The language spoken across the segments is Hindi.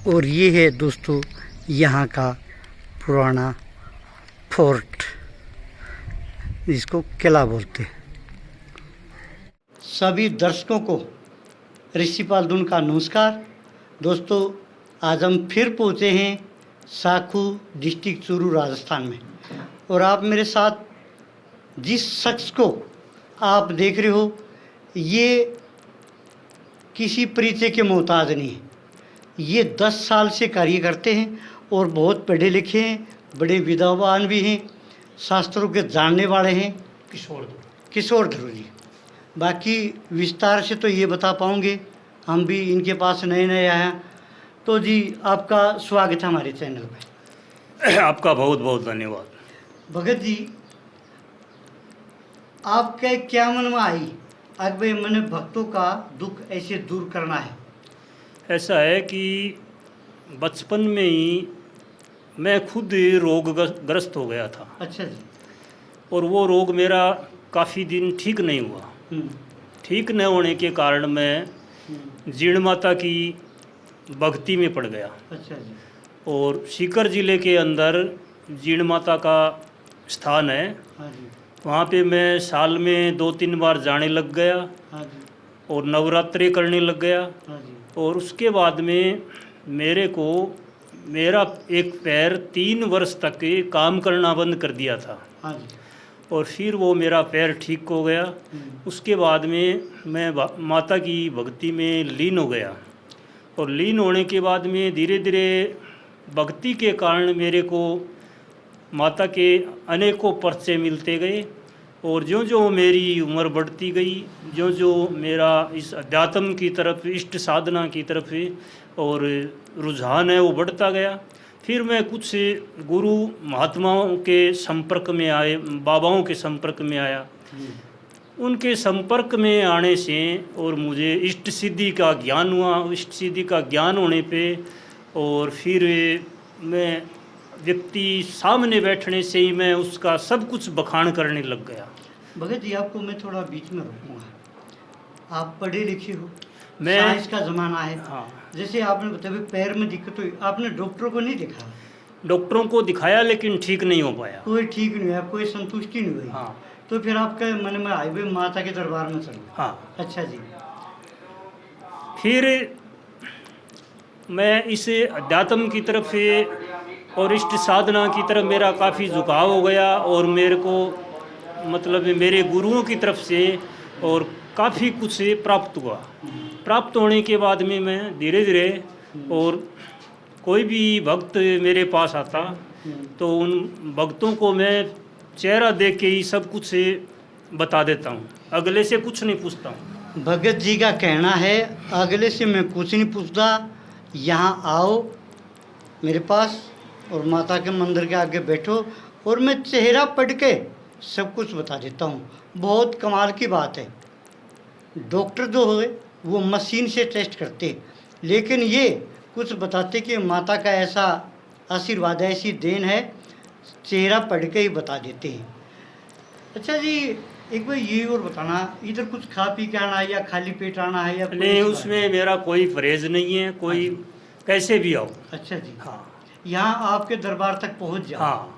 और ये है दोस्तों यहाँ का पुराना फोर्ट, जिसको किला बोलते हैं। सभी दर्शकों को ऋषिपाल दून का नमस्कार। दोस्तों, आज हम फिर पहुँचे हैं साखू डिस्ट्रिक्ट चूरू राजस्थान में, और आप मेरे साथ जिस शख्स को आप देख रहे हो, ये किसी परिचय के मोहताज नहीं है। ये 10 साल से कार्य करते हैं और बहुत पढ़े लिखे हैं, बड़े विद्वान भी हैं, शास्त्रों के जानने वाले हैं। किशोर ध्रुव जी। बाकी विस्तार से तो ये बता पाऊँगे, हम भी इनके पास नए नए आए हैं। तो जी, आपका स्वागत है हमारे चैनल पे। आपका बहुत बहुत धन्यवाद। भगत जी, आपके क्या मन में आई अब भाई मैंने भक्तों का दुख ऐसे दूर करना है? ऐसा है कि बचपन में ही मैं खुद रोगग्रस्त हो गया था। अच्छा जी। और वो रोग मेरा काफ़ी दिन ठीक नहीं हुआ। ठीक न होने के कारण मैं जीण माता की भक्ति में पड़ गया। अच्छा जी। और सीकर ज़िले के अंदर जीण माता का स्थान है। हाँ जी। वहाँ पे मैं साल में 2-3 बार जाने लग गया। हाँ जी। और नवरात्रि करने लग गया। हाँ जी। और उसके बाद में मेरा एक पैर 3 वर्ष तक काम करना बंद कर दिया था। हाँ जी। और फिर वो मेरा पैर ठीक हो गया। उसके बाद में मैं माता की भक्ति में लीन हो गया। और लीन होने के बाद में धीरे धीरे भक्ति के कारण मेरे को माता के अनेकों परिचय मिलते गए। और जो जो मेरी उम्र बढ़ती गई, जो जो मेरा इस अध्यात्म की तरफ, इष्ट साधना की तरफ और रुझान है वो बढ़ता गया। फिर मैं कुछ गुरु महात्माओं के संपर्क में आए, बाबाओं के संपर्क में आया। उनके संपर्क में आने से और मुझे इष्ट सिद्धि का ज्ञान हुआ। इष्ट सिद्धि का ज्ञान होने पे और फिर मैं व्यक्ति सामने बैठने से ही मैं उसका सब कुछ बखान करने लग गया। भगत जी, आपको मैं थोड़ा बीच में रोकूंगा। आप पढ़े लिखे हो, मैं साइंस का ज़माना है। हाँ। जैसे आपने बताया पैर में दिक्कत हुई, आपने डॉक्टरों को नहीं दिखाया? डॉक्टरों को दिखाया लेकिन ठीक नहीं हो पाया। कोई ठीक नहीं हुआ, कोई संतुष्टि नहीं हुई। हाँ। तो फिर आपके मन में आई भाई माता के दरबार में चलो। हाँ। अच्छा जी। फिर मैं इस अध्यात्म की तरफ और इष्ट साधना की तरफ मेरा काफ़ी झुकाव हो गया। और मेरे को मतलब मेरे गुरुओं की तरफ से और काफ़ी कुछ प्राप्त हुआ। प्राप्त होने के बाद में मैं धीरे धीरे, और कोई भी भक्त मेरे पास आता तो उन भक्तों को मैं चेहरा देख के ही सब कुछ बता देता हूँ, अगले से कुछ नहीं पूछता हूँ। भगत जी का कहना है, अगले से मैं कुछ नहीं पूछता, यहाँ आओ मेरे पास और माता के मंदिर के आगे बैठो और मैं चेहरा पढ़ के सब कुछ बता देता हूँ। बहुत कमाल की बात है। डॉक्टर जो है वो मशीन से टेस्ट करते, लेकिन ये कुछ बताते कि माता का ऐसा आशीर्वाद है, ऐसी देन है, चेहरा पढ़ के ही बता देते हैं। अच्छा जी, एक बार ये और बताना, इधर कुछ खा पी के आना है या खाली पेट आना है या नहीं, उसमें मेरा कोई परहेज नहीं है, कोई कैसे भी आओ। अच्छा जी। हाँ। यहाँ आपके दरबार तक पहुँच जाओ। हाँ।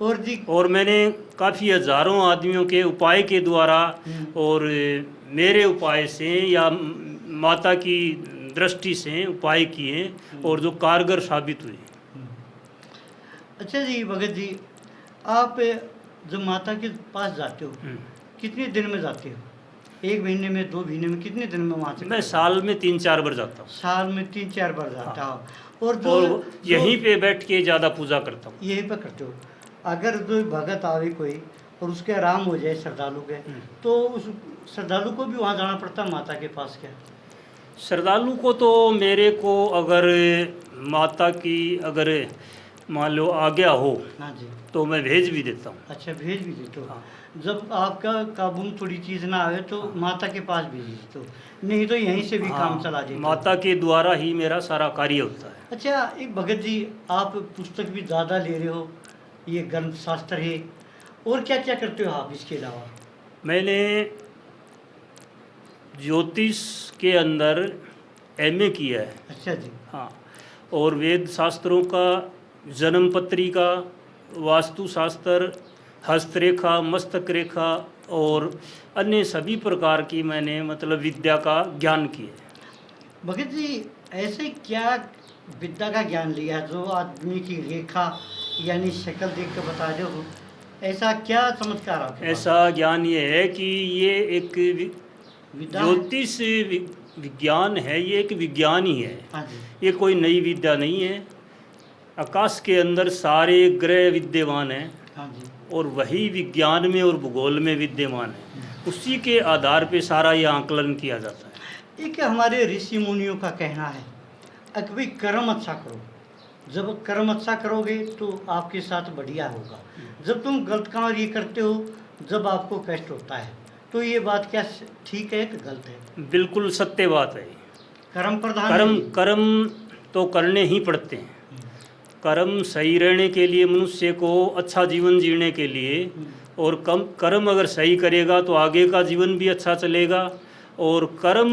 और जी, और मैंने काफ़ी हजारों आदमियों के उपाय के द्वारा और मेरे उपाय से या माता की दृष्टि से उपाय किए और जो कारगर साबित हुए। अच्छा जी भगत जी, आप जब माता के पास जाते हो कितने दिन में जाते हो? 1 महीने में, 2 महीने में, कितने दिन में वहाँ से? मैं साल में 3-4 बार जाता हूँ। साल में 3-4 बार जाता हो। और यहीं पे बैठ के ज़्यादा पूजा करता हूँ। यहीं पे करते हो। अगर जो भगत आवे कोई और उसके आराम हो जाए श्रद्धालु के, तो उस श्रद्धालु को भी वहाँ जाना पड़ता है माता के पास क्या? श्रद्धालु को तो मेरे को अगर माता की अगर मान लो आज्ञा हो, हाँ जी, तो मैं भेज भी देता हूँ। अच्छा, भेज भी देते हो। हाँ। जब आपका काबू में थोड़ी चीज़ ना आए तो माता के पास भेज देते हो, नहीं तो यहीं से भी काम चला देते हो। माता के द्वारा ही मेरा सारा कार्य होता है। अच्छा, एक भगत जी, आप पुस्तक भी ज़्यादा ले रहे हो, ये ग्रंथ शास्त्र है, और क्या क्या करते हो आप इसके अलावा? मैंने ज्योतिष के अंदर एमए किया है। अच्छा जी। हाँ। और वेद शास्त्रों का, जन्म पत्रिका, वास्तु शास्त्र, हस्तरेखा, मस्तक रेखा और अन्य सभी प्रकार की मैंने मतलब विद्या का ज्ञान किया। भगत जी, ऐसे क्या विद्या का ज्ञान लिया जो आदमी की रेखा यानी शक्ल देख कर बता दो, ऐसा क्या चमत्कार आपके पास? ऐसा ज्ञान ये है कि ये एक विद्या है? ज्योतिष विज्ञान है, ये एक विज्ञान ही है, हाँ जी, ये कोई नई विद्या नहीं है। आकाश के अंदर सारे ग्रह विद्यमान हैं हाँ जी, और वही विज्ञान में और भूगोल में विद्यमान है, उसी के आधार पे सारा ये आकलन किया जाता है। एक हमारे ऋषि मुनियों का कहना है कि भाई कर्म अच्छा करो, जब कर्म अच्छा करोगे तो आपके साथ बढ़िया होगा, जब तुम गलत काम ये करते हो जब आपको कष्ट होता है, तो ये बात क्या ठीक है कि गलत है? बिल्कुल सत्य बात है। कर्म प्रधान कर्म है। कर्म तो करने ही पड़ते हैं। कर्म सही रहने के लिए, मनुष्य को अच्छा जीवन जीने के लिए, और कर्म अगर सही करेगा तो आगे का जीवन भी अच्छा चलेगा। और कर्म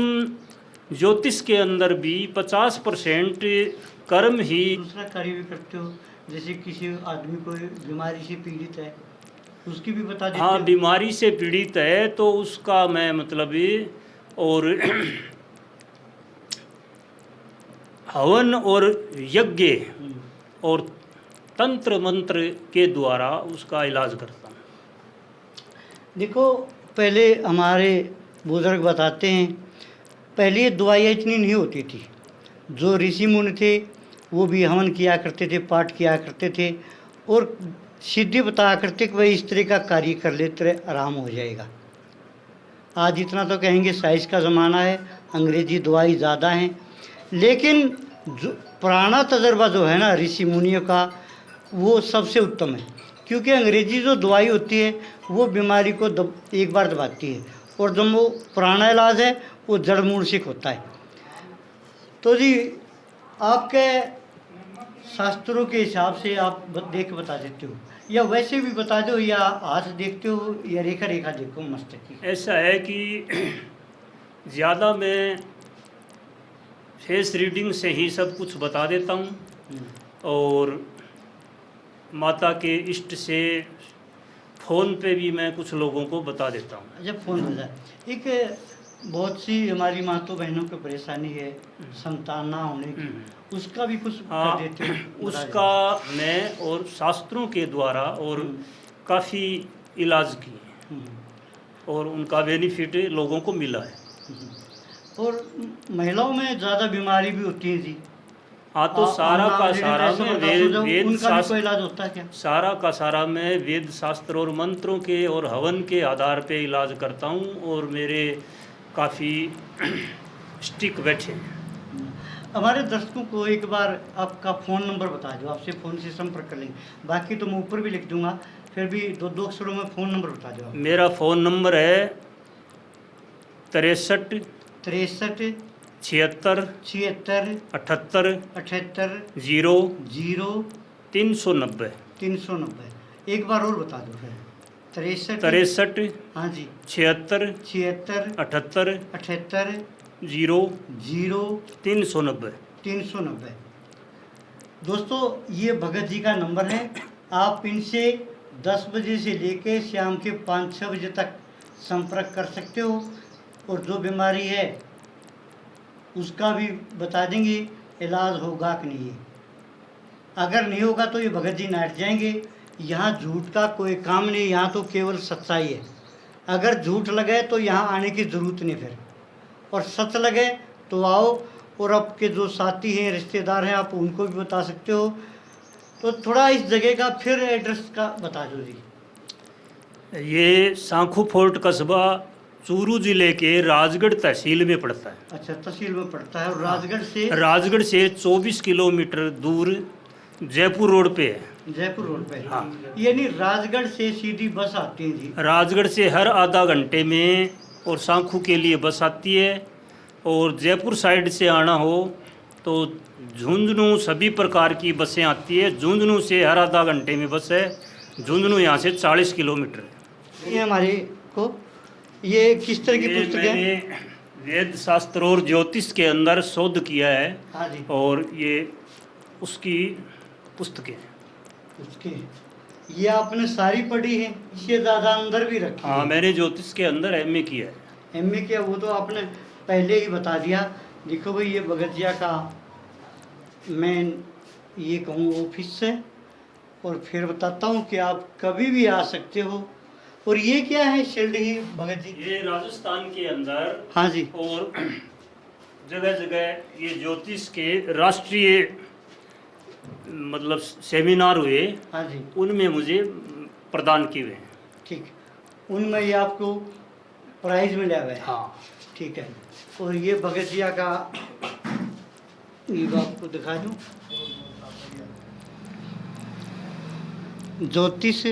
ज्योतिष के अंदर भी 50% कर्म ही। दूसरा कार्य भी करते हो, जैसे किसी आदमी को बीमारी से पीड़ित है उसकी भी बता देते हाँ, हो? बीमारी से पीड़ित है तो उसका मैं मतलब और हवन और यज्ञ और तंत्र मंत्र के द्वारा उसका इलाज करता हूँ। देखो, पहले हमारे बुजुर्ग बताते हैं, पहले ये दवाइयाँ इतनी नहीं होती थी, जो ऋषि मुनि थे वो भी हवन किया करते थे, पाठ किया करते थे और सिद्धि बताया करते कि भाई इस तरह का कार्य कर ले तेरे आराम हो जाएगा। आज इतना तो कहेंगे साइंस का ज़माना है, अंग्रेजी दवाई ज़्यादा हैं, लेकिन जो पुराना तजर्बा जो है ना ऋषि मुनियों का, वो सबसे उत्तम है, क्योंकि अंग्रेजी जो दवाई होती है वो बीमारी को एक बार दबाती है, और जो वो पुराना इलाज है वो जड़ मूल से होता है। तो जी, आपके शास्त्रों के हिसाब से आप देख बता देते हो, या वैसे भी बता दो, या हाथ देखते हो या रेखा रेखा देखो मस्तक की? ऐसा है कि ज़्यादा मैं फेस रीडिंग से ही सब कुछ बता देता हूँ, और माता के इष्ट से फ़ोन पे भी मैं कुछ लोगों को बता देता हूँ। जब फ़ोन हो जाए, एक बहुत सी हमारी मातों बहनों को परेशानी है संतान ना होने की, उसका भी कुछ हाँ, कर देते हो? उसका मैं और शास्त्रों के द्वारा और काफ़ी इलाज किए और उनका बेनिफिट लोगों को मिला है। और महिलाओं में ज़्यादा बीमारी भी होती है जी। हाँ, तो सारा का सारा ऐसा मैं बता वेद दो, वेद उनका भी शास्त्र, कोई इलाज होता है क्या? सारा का सारा मैं वेद शास्त्र और मंत्रों के और हवन के आधार पे इलाज करता हूँ, और मेरे काफ़ी स्टिक बैठे हैं। हमारे दर्शकों को एक बार आपका फ़ोन नंबर बता दो, आपसे फ़ोन से संपर्क कर लेंगे, बाकी तो मैं ऊपर भी लिख दूंगा, फिर भी दो अक्षरों में फ़ोन नंबर बता दो आप। मेरा फ़ोन नंबर है 63 63 76 76 78 78 0 0 390। 390। एक बार और बता दो फिर। 63 हाँ जी, 76 76 78 78 0 0 390। 390। दोस्तों, ये भगत जी का नंबर है, आप इनसे 10 बजे से लेके शाम के 5-6 बजे तक संपर्क कर सकते हो, और जो बीमारी है उसका भी बता देंगे इलाज होगा कि नहीं है। अगर नहीं होगा तो ये भगत जी नाट जाएंगे। यहाँ झूठ का कोई काम नहीं, यहाँ तो केवल सच्चाई है। अगर झूठ लगे तो यहाँ आने की ज़रूरत नहीं फिर, और सच लगे तो आओ, और आपके जो साथी हैं रिश्तेदार हैं आप उनको भी बता सकते हो। तो थोड़ा इस जगह का फिर एड्रेस का बता दो जी। ये सांखू फोर्ट कस्बा चूरू जिले के राजगढ़ तहसील में पड़ता है। अच्छा, तहसील में पड़ता है, और राजगढ़ से 24 किलोमीटर दूर जयपुर रोड पे है। जयपुर रोड पे। हाँ। यानी राजगढ़ से सीधी बस आती है जी? राजगढ़ से हर आधा घंटे में और सांखू के लिए बस आती है, और जयपुर साइड से आना हो तो झुंझुनू सभी प्रकार की बसें आती है। झुंझुनू से हर आधा घंटे में बस है। झुंझुनू यहाँ से 40 किलोमीटर है। ये हमारे को ये किस तरह की पुस्तक है? मैंने वेद शास्त्र और ज्योतिष के अंदर शोध किया है, हाँ जी। और ये उसकी पुस्तकें। उसके ये आपने सारी पढ़ी है, इससे ज़्यादा अंदर भी रखी हाँ, मैंने ज्योतिष के अंदर एमए किया है। एमए किया, वो तो आपने पहले ही बता दिया। देखो भाई, ये भगतिया का मैं ये कहूँ ऑफिस है, और फिर बताता हूँ कि आप कभी भी आ सकते हो। और ये क्या है शील्ड ही भगत जी? ये राजस्थान के अंदर, हाँ जी, और जगह जगह ये ज्योतिष के राष्ट्रीय मतलब सेमिनार हुए, हाँ जी, उनमें मुझे प्रदान किए हुए हैं। ठीक है, उनमें ये आपको प्राइज मिला हुआ है। हाँ, ठीक है। और ये भगतिया का ये आपको दिखा दूँ, ज्योतिष